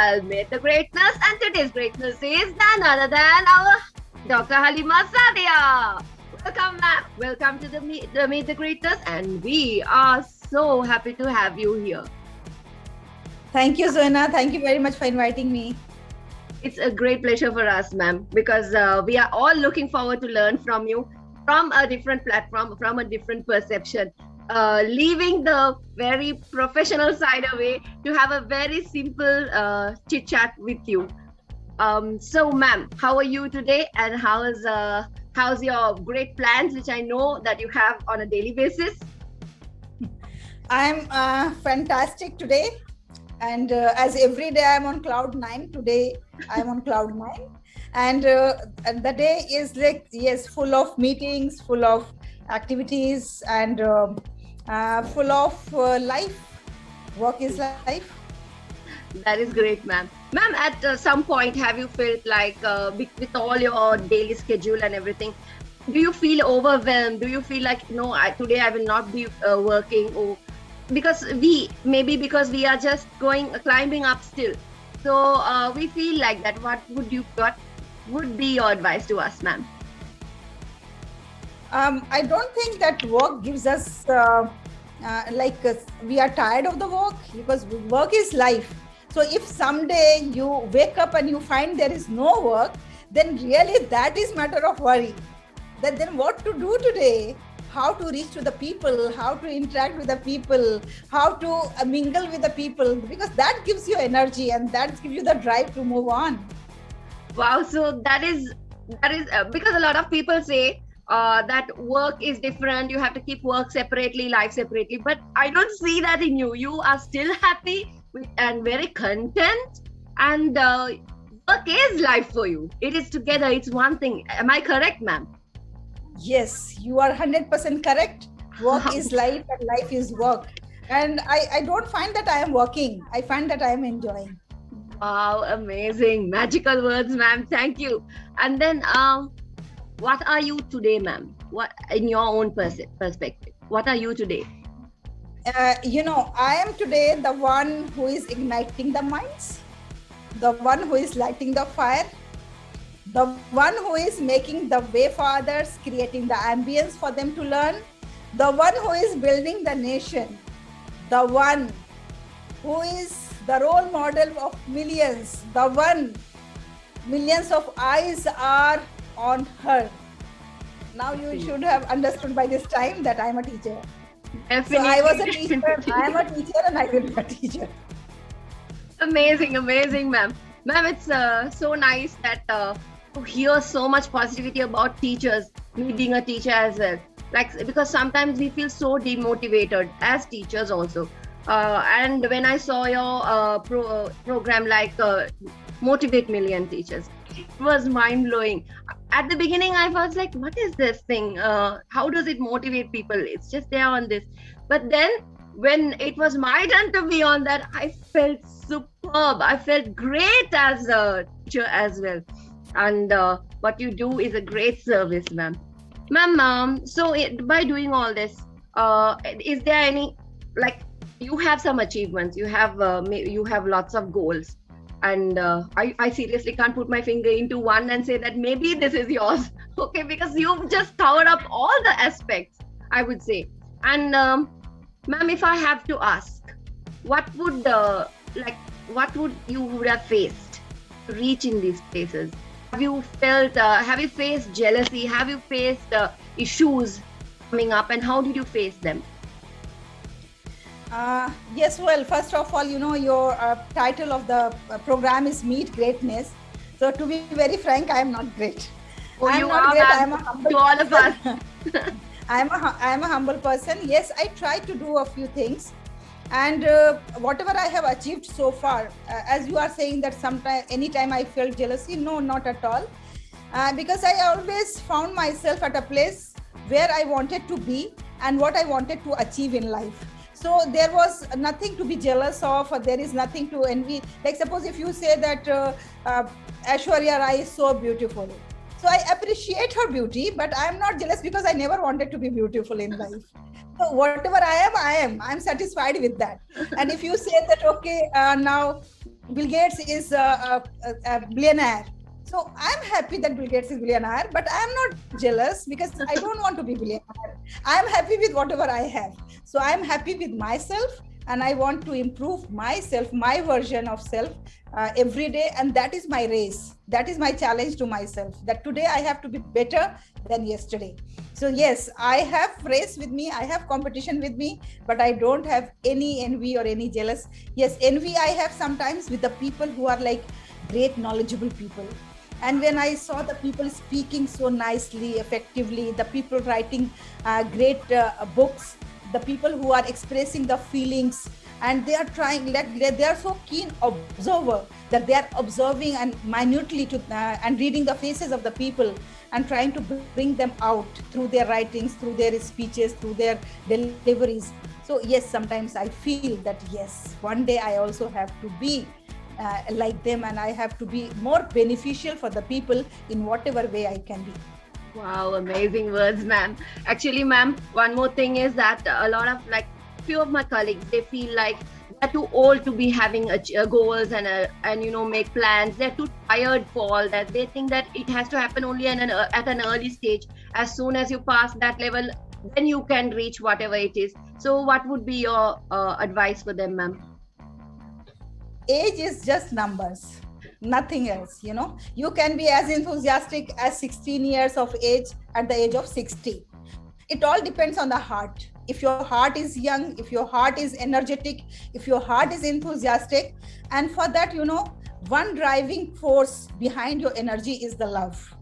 well, meet the greatness, and today's greatness is none other than our Dr. Halima Sadia. Welcome, ma'am. Welcome to the Meet the Greatness, and we are so happy to have you here. Thank you, Zoena. Thank you very much for inviting me. It's a great pleasure for us, ma'am, because we are all looking forward to learn from you from a different platform, from a different perception. Leaving the very professional side away to have a very simple chit chat with you. So, ma'am, how are you today, and how's your great plans, which I know that you have on a daily basis? I'm fantastic today, and as every day I'm on cloud 9. Today I'm on cloud 9, and the day is full of meetings, full of activities, and full of life. Work is life. That is great, ma'am. Ma'am, at some point, have you felt like with all your daily schedule and everything, do you feel overwhelmed? Do you feel like, no, today I will not be working? Or because we are just climbing up still. So we feel like that. What would be your advice to us, ma'am? I don't think that work gives us we are tired of the work, because work is life. So if someday you wake up and you find there is no work, then really that is matter of worry. Then what to do today? How to reach to the people, how to interact with the people, how to mingle with the people, because that gives you energy and that gives you the drive to move on. Wow, so that is because a lot of people say that work is different. You have to keep work separately, life separately. But I don't see that in you. You are still happy and very content, and work is life for you. It is together. It's one thing. Am I correct, ma'am? Yes, you are 100% correct. Work is life and life is work. And I don't find that I am working. I find that I am enjoying. Wow, amazing. Magical words, ma'am. Thank you. And then, what are you today, ma'am? What, in your own perspective, what are you today? I am today the one who is igniting the minds, the one who is lighting the fire, the one who is making the way for others, creating the ambience for them to learn, the one who is building the nation, the one who is the role model of millions, the one millions of eyes are on her. Now you should have understood by this time that I am a teacher. Definitely. So I was a teacher, I am a teacher, and I will be a teacher. Amazing, ma'am. Ma'am, it's so nice that to hear so much positivity about teachers, me being a teacher as well. Because sometimes we feel so demotivated as teachers also. And when I saw your program Motivate Million Teachers, it was mind-blowing. At the beginning, I was like, what is this thing? How does it motivate people? It's just there on this. But then when it was my turn to be on that, I felt superb. I felt great as a teacher as well. And what you do is a great service, ma'am. Ma'am, by doing all this, is there any, you have some achievements, you have lots of goals, and I seriously can't put my finger into one and say that maybe this is yours, okay, because you've just covered up all the aspects, I would say. And ma'am, if I have to ask, what would you would have faced to reach in these places? Have you faced jealousy? Have you faced issues coming up, and how did you face them? Yes, well, first of all, your title of the program is Meet Greatness. So to be very frank, I am not great. I am not great. I am a humble to all of us. I am a humble person. Yes, I try to do a few things. And whatever I have achieved so far, as you are saying that anytime I felt jealousy, no, not at all. Because I always found myself at a place where I wanted to be and what I wanted to achieve in life. So there was nothing to be jealous of, or there is nothing to envy. Like suppose if you say that Aishwarya Rai is so beautiful. So I appreciate her beauty, but I am not jealous because I never wanted to be beautiful in life. So whatever I am. I'm satisfied with that. And if you say that, okay, now Bill Gates is a billionaire. So I'm happy that Bill Gates is billionaire, but I'm not jealous because I don't want to be billionaire. I'm happy with whatever I have. So I'm happy with myself, and I want to improve myself, my version of self every day. And that is my race. That is my challenge to myself, that today I have to be better than yesterday. So yes, I have race with me, I have competition with me, but I don't have any envy or any jealous. Yes, envy I have sometimes with the people who are like great knowledgeable people. And when I saw the people speaking so nicely, effectively, the people writing great books, the people who are expressing the feelings, and they are trying, like they are so keen observer that they are observing and minutely to and reading the faces of the people and trying to bring them out through their writings, through their speeches, through their deliveries. So yes, sometimes I feel that yes, one day I also have to be like them, and I have to be more beneficial for the people in whatever way I can be. Wow, amazing words, ma'am. Actually, ma'am, one more thing is that a lot of like few of my colleagues, they feel like they're too old to be having goals and make plans. They're too tired for all that. They think that it has to happen only at an early stage. As soon as you pass that level, then you can reach whatever it is. So, what would be your advice for them, ma'am? Age is just numbers, nothing else. You can be as enthusiastic as 16 years of age at the age of 60. It all depends on the heart. If your heart is young, if your heart is energetic, if your heart is enthusiastic, and for that, one driving force behind your energy is the love.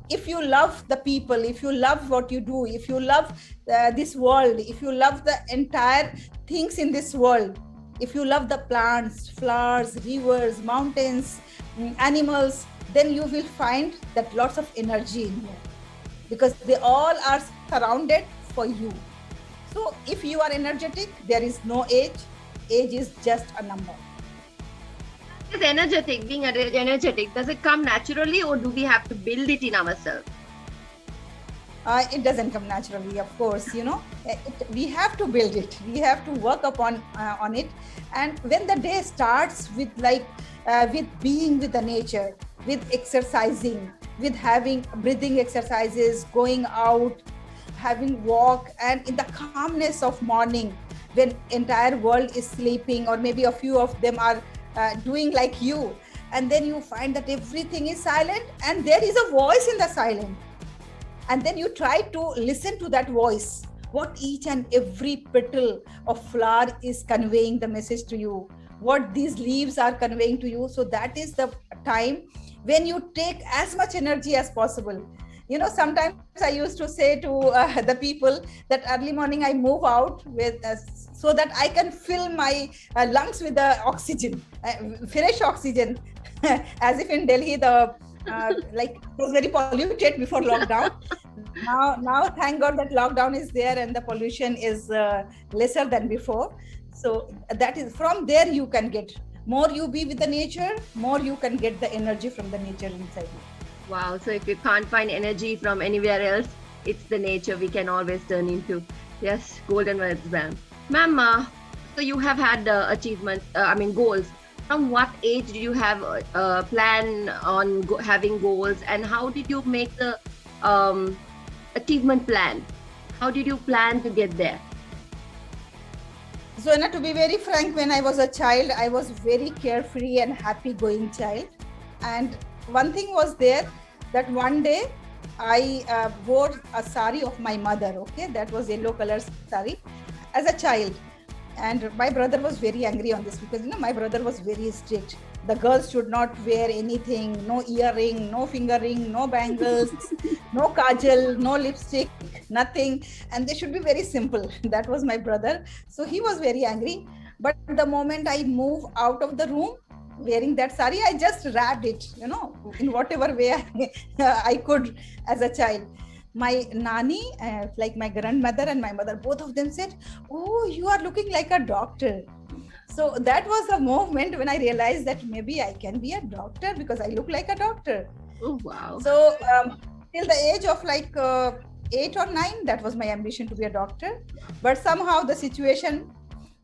If you love the people, if you love what you do, if you love this world, if you love the entire things in this world, if you love the plants, flowers, rivers, mountains, animals, then you will find that lots of energy in you, because they all are surrounded for you. So if you are energetic, there is no age. Age is just a number. Is energetic, being energetic, does it come naturally or do we have to build it in ourselves? It doesn't come naturally, of course. We have to build it. We have to work upon on it. And when the day starts with with being with the nature, with exercising, with having breathing exercises, going out, having walk, and in the calmness of morning, when entire world is sleeping, or maybe a few of them are doing like you, and then you find that everything is silent and there is a voice in the silence. And then you try to listen to that voice, what each and every petal of flower is conveying the message to you, what these leaves are conveying to you. So that is the time when you take as much energy as possible. Sometimes I used to say to the people that early morning I move out with so that I can fill my lungs with the oxygen, fresh oxygen, as if in Delhi the it was very polluted before lockdown. Now thank God that lockdown is there and the pollution is lesser than before. So that is, from there you can get more. You be with the nature, more you can get the energy from the nature inside you. Wow, so if you can't find energy from anywhere else, it's the nature we can always turn into. Yes, golden words, ma'am. Ma'am, so you have had achievements, goals. From what age did you have a plan on having goals, and how did you make the achievement plan? How did you plan to get there? So, to be very frank, when I was a child, I was very carefree and happy going child. And one thing was there, that one day I wore a sari of my mother, okay, that was yellow color sari, as a child. And my brother was very angry on this, because my brother was very strict. The girls should not wear anything, no earring, no finger ring, no bangles, no kajal, no lipstick, nothing, and they should be very simple. That was my brother. So he was very angry. But the moment I move out of the room wearing that sari, I just wrapped it, in whatever way I could as a child. My nani, like my grandmother and my mother, both of them said, "Oh, you are looking like a doctor." So that was a moment when I realized that maybe I can be a doctor because I look like a doctor. Oh, wow. So till the age of 8 or 9, that was my ambition, to be a doctor. But somehow the situation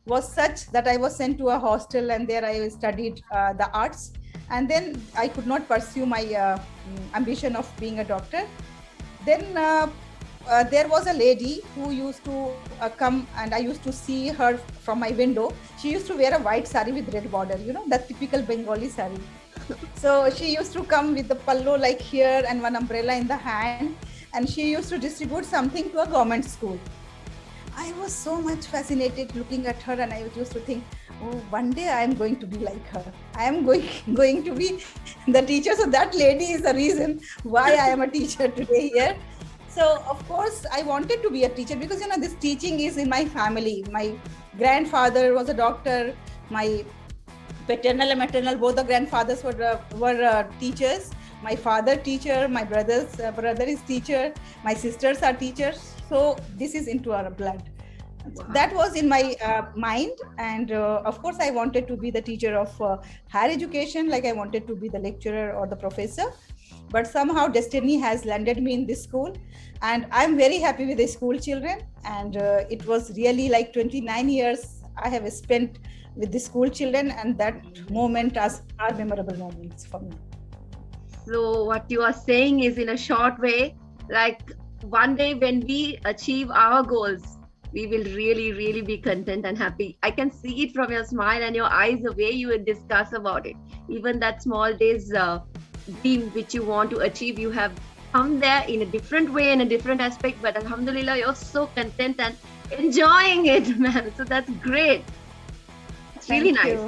was such that I was sent to a hostel, and there I studied the arts. And then I could not pursue my ambition of being a doctor. Then there was a lady who used to come, and I used to see her from my window. She used to wear a white sari with red border, that typical Bengali sari. So she used to come with the pallu like here and one umbrella in the hand, and she used to distribute something to a government school. I was so much fascinated looking at her, and I used to think, oh, one day I am going to be like her. I am going to be the teacher. So that lady is the reason why I am a teacher today here. So of course I wanted to be a teacher because this teaching is in my family. My grandfather was a doctor. My paternal and maternal, both the grandfathers were teachers. My father teacher, my brother is teacher, my sisters are teachers. So this is into our blood. Wow. That was in my mind, and of course I wanted to be the teacher of higher education, like I wanted to be the lecturer or the professor. But somehow destiny has landed me in this school, and I'm very happy with the school children. And it was really like 29 years I have spent with the school children, and that moment are memorable moments for me. So what you are saying is, in a short way, like one day when we achieve our goals, we will really, really be content and happy. I can see it from your smile and your eyes, the way you discuss about it. Even that small day's dream which you want to achieve, you have come there in a different way, in a different aspect, but alhamdulillah, you're so content and enjoying it, ma'am. So that's great. It's really nice.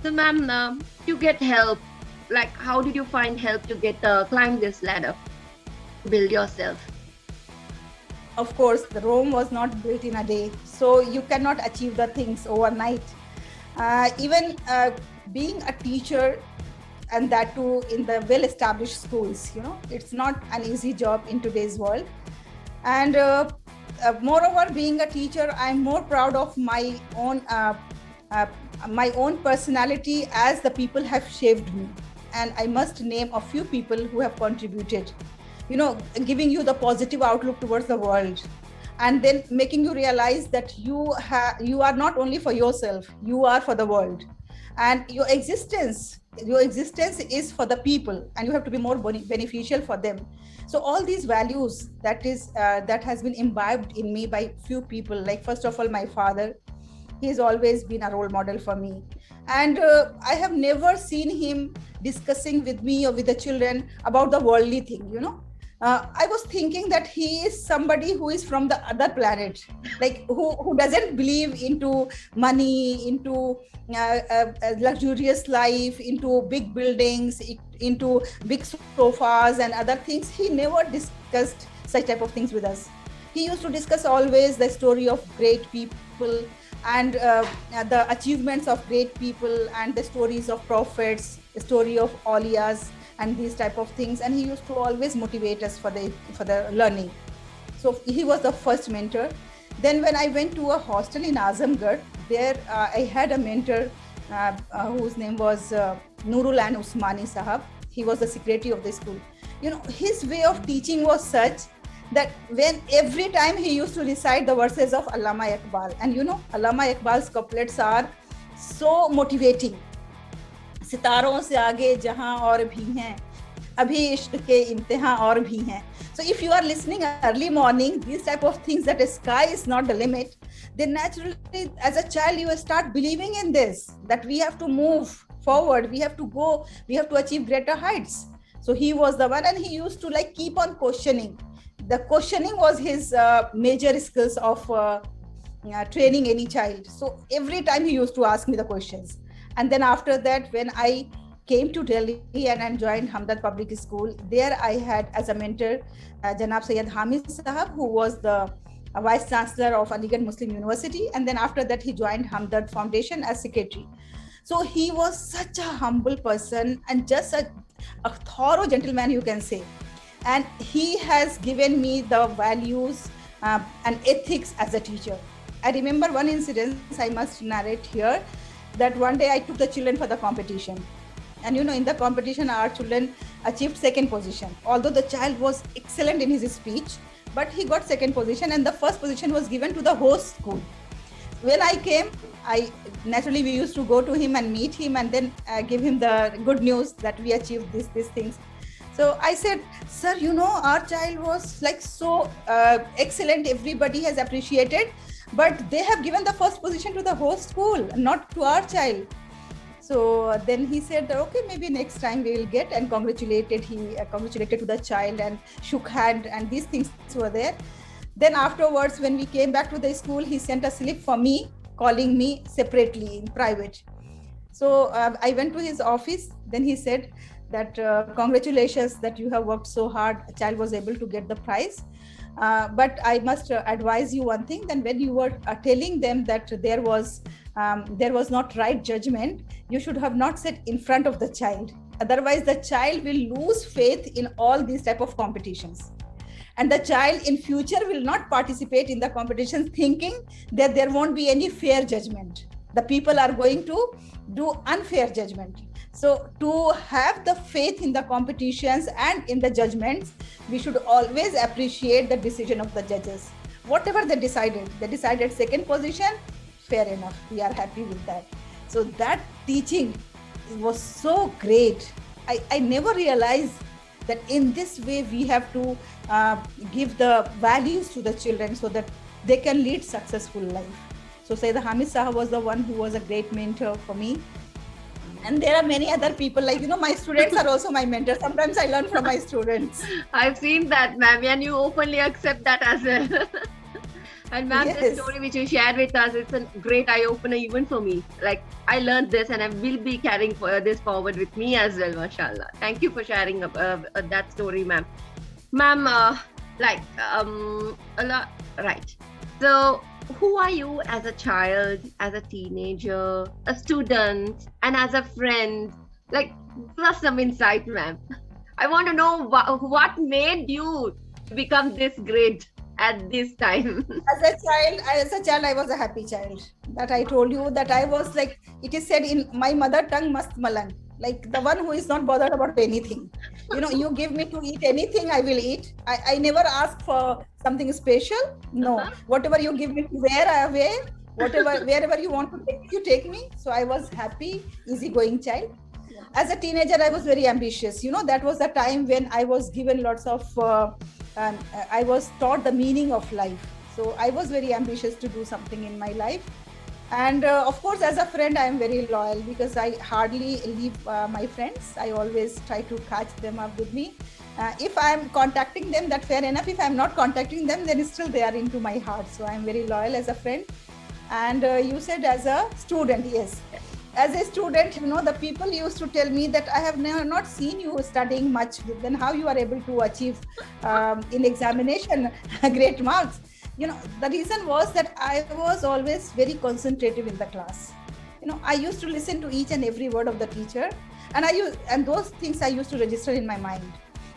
So ma'am, you get help. Like, how did you find help to get climb this ladder, build yourself? Of course, the Rome was not built in a day, so you cannot achieve the things overnight. Even being a teacher, and that too in the well-established schools, it's not an easy job in today's world. And moreover, being a teacher, I'm more proud of my own personality, as the people have shaped me. And I must name a few people who have contributed, giving you the positive outlook towards the world, and then making you realize that you are not only for yourself, you are for the world, and your existence is for the people, and you have to be more beneficial for them. So all these values that has been imbibed in me by few people, like first of all my father. He's always been a role model for me, and I have never seen him discussing with me or with the children about the worldly thing. I was thinking that he is somebody who is from the other planet, like who doesn't believe into money, into luxurious life, into big buildings, into big sofas and other things. He never discussed such type of things with us. He used to discuss always the story of great people, and the achievements of great people, and the stories of prophets, the story of awliyas, and these type of things. And he used to always motivate us for the learning. So he was the first mentor. Then when I went to a hostel in Azamgarh, there I had a mentor whose name was Nurul An Usmani Sahab. He was the secretary of the school. His way of teaching was such that when every time he used to recite the verses of Allama Iqbal, and Allama Iqbal's couplets are so motivating. सितारों से आगे जहां और भी हैं, अभी इश्क के इम्तिहान और भी हैं. So if you are listening early morning, these type of things, that the sky is not the limit, then naturally as a child you start believing in this, that we have to move forward, we have to go, we have to achieve greater heights. So he was the one, and he used to keep on questioning. The questioning was his major skills of training any child. So every time he used to ask me the questions. And then after that, when I came to Delhi and joined Hamdard Public School, there I had as a mentor Janab Syed Hamid Sahab, who was the Vice Chancellor of Aligarh Muslim University. And then after that, he joined Hamdard Foundation as secretary. So he was such a humble person and just a thorough gentleman, you can say. And he has given me the values and ethics as a teacher. I remember one incident I must narrate here, that one day I took the children for the competition. And in the competition, our children achieved second position. Although the child was excellent in his speech, but he got second position, and the first position was given to the host school. when I came, I naturally we used to go to him and meet him and then give him the good news that we achieved these things. So I said, sir, our child was like so excellent. Everybody has appreciated, but they have given the first position to the whole school, not to our child. So then he said, okay, maybe next time we will get, and congratulated. He congratulated to the child and shook hand, and these things were there. Then afterwards, when we came back to the school, he sent a slip for me, calling me separately in private. So I went to his office. Then he said that congratulations that you have worked so hard. A child was able to get the prize. But I must advise you one thing. Then when you were telling them that there was not right judgment, you should have not said in front of the child. Otherwise, the child will lose faith in all these type of competitions. And the child in future will not participate in the competitions thinking that there won't be any fair judgment. The people are going to do unfair judgment. So to have the faith in the competitions and in the judgments, we should always appreciate the decision of the judges. Whatever they decided second position, fair enough. We are happy with that. So that teaching was so great. I never realized that in this way we have to give the values to the children so that they can lead successful life. So Sayyida Hamid Saha was the one who was a great mentor for me. And there are many other people, like, my students are also my mentors. Sometimes I learn from my students. I've seen that, ma'am, and you openly accept that as well. And ma'am, Yes. this story which you shared with us, it's a great eye-opener even for me. Like, I learned this and I will be carrying this forward with me as well, mashallah. Thank you for sharing that story, ma'am. Ma'am, right. So, who are you as a child, as a teenager, a student, and as a friend? Like, plus some insight, ma'am. I want to know what made you become this great at this time. As a child, I was a happy child. That I told you that I was like, it is said in my mother tongue, mast malan, like the one who is not bothered about anything. You give me to eat anything, I will eat. I never ask for something special. No, whatever you give me to wear, I wear. Wherever you want to take me, you take me. So I was happy, easygoing child. As a teenager, I was very ambitious. That was the time when I was given lots of, I was taught the meaning of life. So I was very ambitious to do something in my life. And of course, as a friend, I am very loyal because I hardly leave my friends. I always try to catch them up with me. If I am contacting them, that's fair enough. If I am not contacting them, then still they are into my heart. So I am very loyal as a friend. And you said as a student, yes. As a student, the people used to tell me that I have not seen you studying much. Then how you are able to achieve in examination great marks? The reason was that I was always very concentrative in the class. I used to listen to each and every word of the teacher, and those things I used to register in my mind.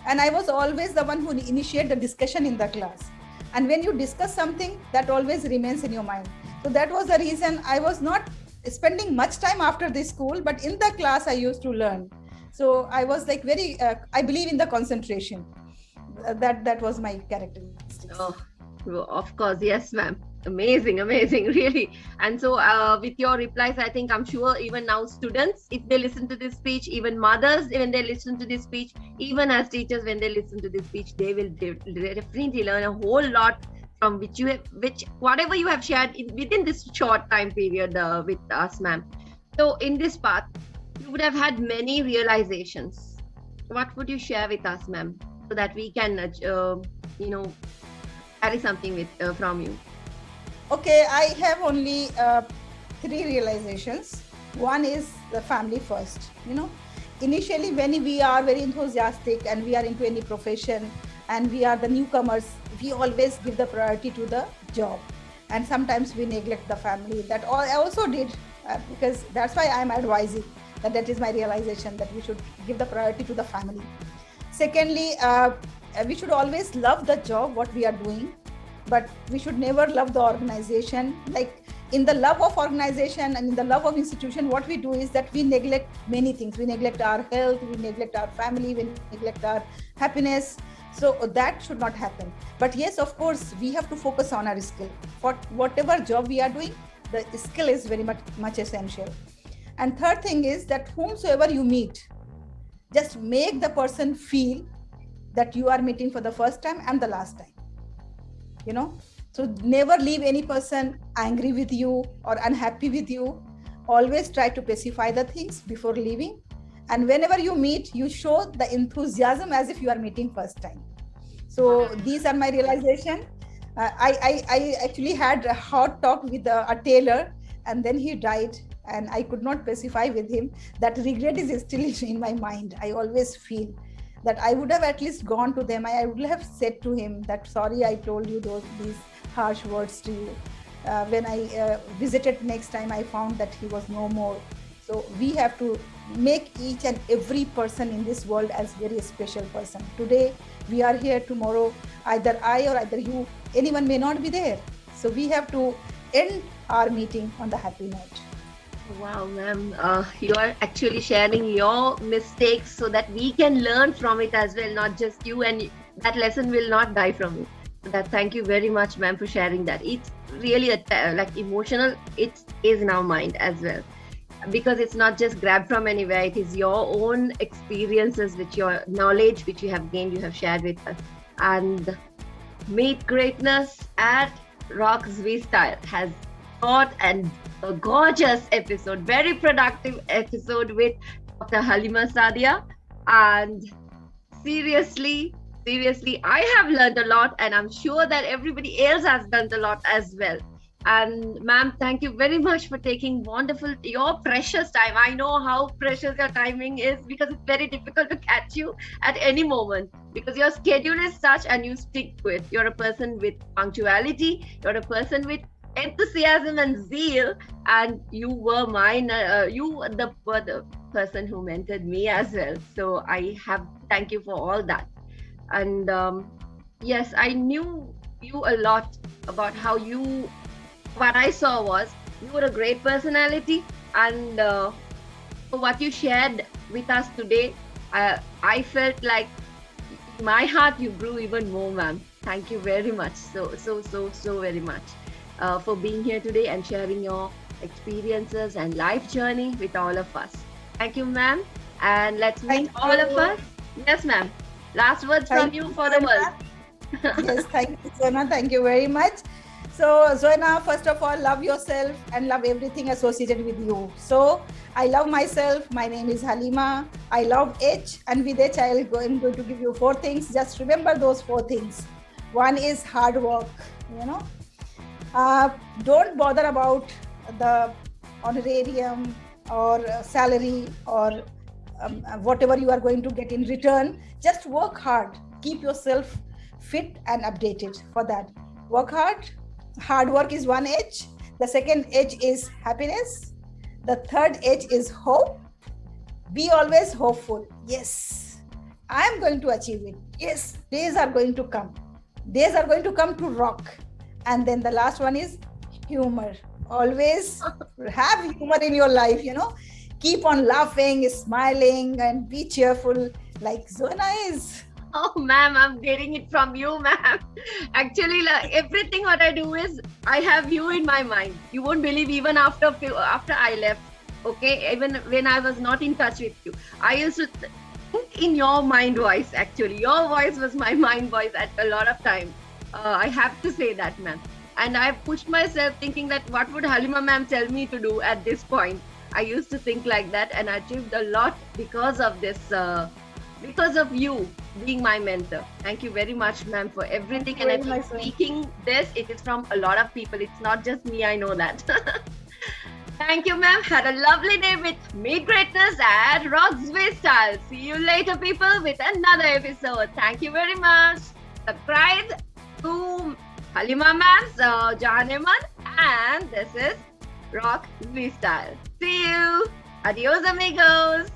And I was always the one who initiated the discussion in the class. And when you discuss something, that always remains in your mind. So that was the reason I was not spending much time after the school, but in the class I used to learn. So I was like very, I believe in the concentration. That was my characteristics. Oh, of course, yes, ma'am. Amazing, really. And so with your replies, I think I'm sure even now students, if they listen to this speech, even mothers, when they listen to this speech, even as teachers, when they listen to this speech, they will definitely learn a whole lot from which whatever you have shared within this short time period with us, ma'am. So in this path, you would have had many realizations. What would you share with us, ma'am, so that we can, carry something with from you? Okay, I have only 3 realizations. One is the family first. Initially when we are very enthusiastic and we are into any profession and we are the newcomers, we always give the priority to the job. And sometimes we neglect the family. That I also did because that's why I'm advising that is my realization, that we should give the priority to the family. Secondly, we should always love the job, what we are doing. But we should never love the organization. Like in the love of organization and in the love of institution, what we do is that we neglect many things. We neglect our health, we neglect our family, we neglect our happiness. So that should not happen. But yes, of course, we have to focus on our skill. For whatever job we are doing, the skill is very much essential. And third thing is that whomsoever you meet, just make the person feel that you are meeting for the first time and the last time, you know. So never leave any person angry with you or unhappy with you. Always try to pacify the things before leaving. And whenever you meet, you show the enthusiasm as if you are meeting first time. So these are my realization. I actually had a hot talk with a tailor, and then he died, and I could not pacify with him. That regret is still in my mind. I always feel that I would have at least gone to them. I would have said to him that, sorry, I told you these harsh words to you. When I visited next time, I found that he was no more. So we have to make each and every person in this world as very special person. Today we are here, tomorrow either I or either you, anyone may not be there. So we have to end our meeting on the happy note. Wow, ma'am, you are actually sharing your mistakes so that we can learn from it as well, not just you, and that lesson will not die from you. That, thank you very much, ma'am, for sharing that. It's really like emotional. It is in our mind as well, because it's not just grabbed from anywhere. It is your own experiences, with your knowledge which you have gained, you have shared with us. And Meet Greatness at Rock Zvi Style has got a gorgeous episode, very productive episode with Dr. Halima Saadia. And seriously, I have learned a lot, and I'm sure that everybody else has learned a lot as well. And ma'am, thank you very much for taking your precious time. I know how precious your timing is, because it's very difficult to catch you at any moment, because your schedule is such and you stick to it. You're a person with punctuality, you're a person with enthusiasm and zeal, and you were the person who mentored me as well. So I have thank you for all that. And yes, I knew you a lot about how you. What I saw was you were a great personality, and what you shared with us today, I felt like in my heart you grew even more, ma'am. Thank you very much, so very much for being here today and sharing your experiences and life journey with all of us. Thank you, ma'am, and let's meet all of us. Yes, ma'am. Last words from you for the world. Yes, thank you, Zoena. Thank you very much. So, Zoena, first of all, love yourself and love everything associated with you. So, I love myself. My name is Halima. I love H, and with H, I'm going to give you 4 things. Just remember those 4 things. One is hard work. You know, don't bother about the honorarium or salary or whatever you are going to get in return. Just work hard. Keep yourself fit and updated for that. Work hard. Hard work is one H. The second H is happiness. The third H is hope. Be always hopeful. Yes, I am going to achieve it. Yes, days are going to come. Days are going to come to rock. And then the last one is humor. Always have humor in your life, you know. Keep on laughing, smiling, and be cheerful like Zoena is. Oh, ma'am, I'm getting it from you, ma'am. Actually, everything what I do is I have you in my mind. You won't believe, even after I left, okay, even when I was not in touch with you, I used to think in your mind voice. Actually, your voice was my mind voice at a lot of time. I have to say that, ma'am. And I pushed myself thinking that what would Halima ma'am tell me to do at this point. I used to think like that, and I achieved a lot because of this. Because of you being my mentor. Thank you very much, ma'am, for everything. And I'm speaking this, it is from a lot of people. It's not just me, I know that. Thank you, ma'am. Had a lovely day with Meet Greatness at Rock Zvi Style. See you later, people, with another episode. Thank you very much. Subscribe to Halima ma'am's Janeman, and this is Rock Zvi Style. See you. Adios, amigos.